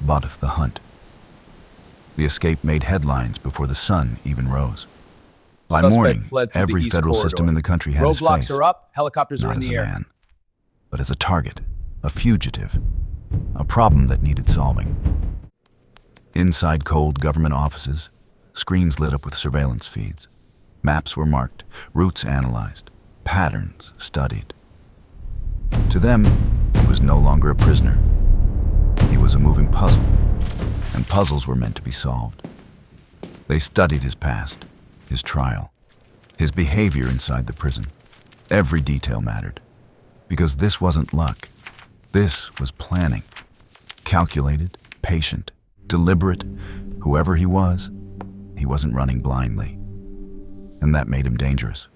botteth the hunt. The escape made headlines before the sun even rose. By Suspect morning, fled through the every east federal corridor. system in the country had his Roadblocks face, are up. Helicopters are not in as a the air. man, but as a target, a fugitive, a problem that needed solving. Inside cold government offices, screens lit up with surveillance feeds. Maps were marked, routes analyzed, patterns studied. To them, he was no longer a prisoner. He was a moving puzzle, and puzzles were meant to be solved. They studied his past, his trial, his behavior inside the prison. Every detail mattered, because this wasn't luck. This was planning. Calculated, patient, deliberate. Whoever he wasn't running blindly. And that made him dangerous.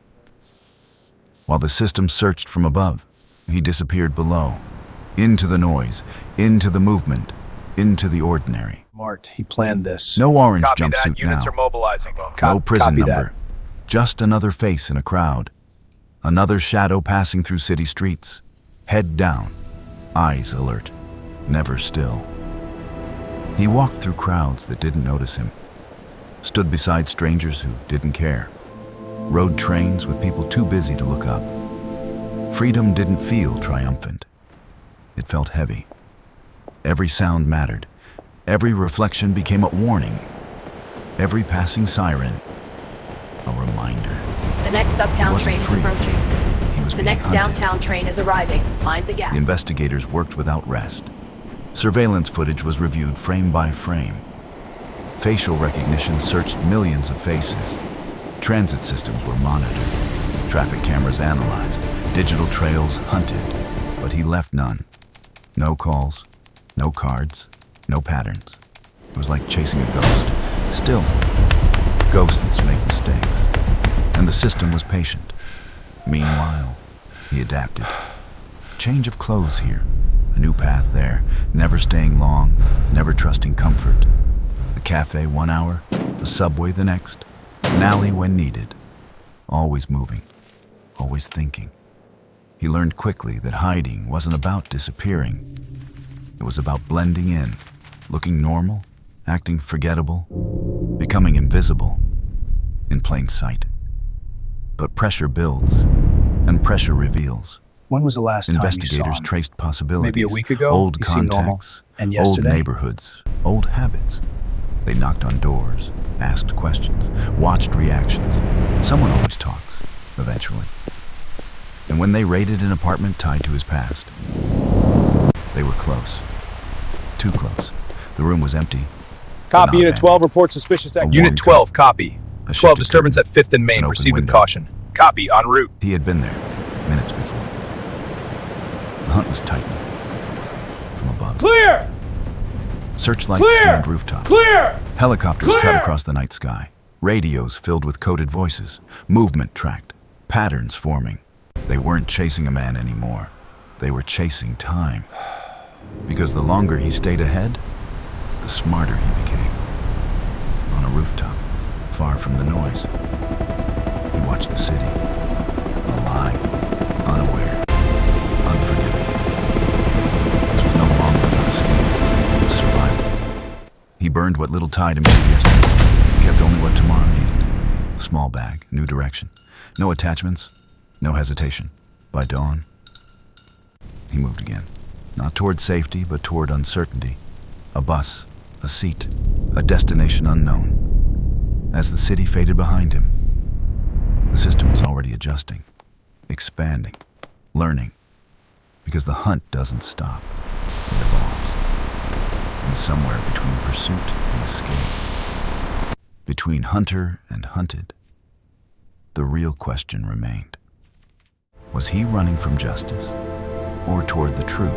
While the system searched from above, he disappeared below, into the noise, into the movement, into the ordinary. Mart, he planned this. No orange Copy that. jumpsuit Units now. are mobilizing. No prison Copy number. that. Just another face in a crowd. Another shadow passing through city streets. Head down, eyes alert, never still. He walked through crowds that didn't notice him. Stood beside strangers who didn't care. Rode trains with people too busy to look up. Freedom didn't feel triumphant. It felt heavy. Every sound mattered. Every reflection became a warning. Every passing siren, a reminder. The next uptown Wasn't train is free. approaching. He was The being next hunted. downtown train is arriving. Mind the gap. The investigators worked without rest. Surveillance footage was reviewed frame by frame. Facial recognition searched millions of faces. Transit systems were monitored. Traffic cameras analyzed. Digital trails hunted. But he left none. No calls, no cards, no patterns. It was like chasing a ghost. Still, ghosts make mistakes. And the system was patient. Meanwhile, he adapted. Change of clothes here, a new path there, never staying long, never trusting comfort. The cafe 1 hour, the subway the next, an alley when needed. Always moving, always thinking. He learned quickly that hiding wasn't about disappearing. It was about blending in, looking normal, acting forgettable, becoming invisible, in plain sight. But pressure builds, and pressure reveals. When was the last time you saw Investigators him? traced possibilities. Maybe a week ago? Old He seemed normal. contacts, And old yesterday? neighborhoods, old habits. They knocked on doors, asked questions, watched reactions. Someone always talks, eventually. And when they raided an apartment tied to his past, they were close. Too close. The room was empty. Copy, not Unit abandoned. 12, report suspicious A activity. warm Unit 12, copy. A 12, shifted disturbance curtain, at 5th and Main. an open Proceed with window. caution. Copy, en route. He had been there, minutes before. The hunt was tightening. From above. Clear! Searchlights Clear! scanned rooftops. Clear! Helicopters cut Clear! across the night sky. Radios filled with coded voices. Movement tracked. Patterns forming. They weren't chasing a man anymore. They were chasing time. Because the longer he stayed ahead, the smarter he became. On a rooftop, far from the noise, he watched the city. Alive, unaware, unforgiving. This was no longer about escape. It was survival. He burned what little tide him to yesterday. Kept only what tomorrow needed. A small bag, new direction. No attachments, no hesitation. By dawn, he moved again. Not toward safety, but toward uncertainty. A bus, a seat, a destination unknown. As the city faded behind him, the system was already adjusting, expanding, learning. Because the hunt doesn't stop, it evolves. And somewhere between pursuit and escape, between hunter and hunted, the real question remained. Was he running from justice or toward the truth?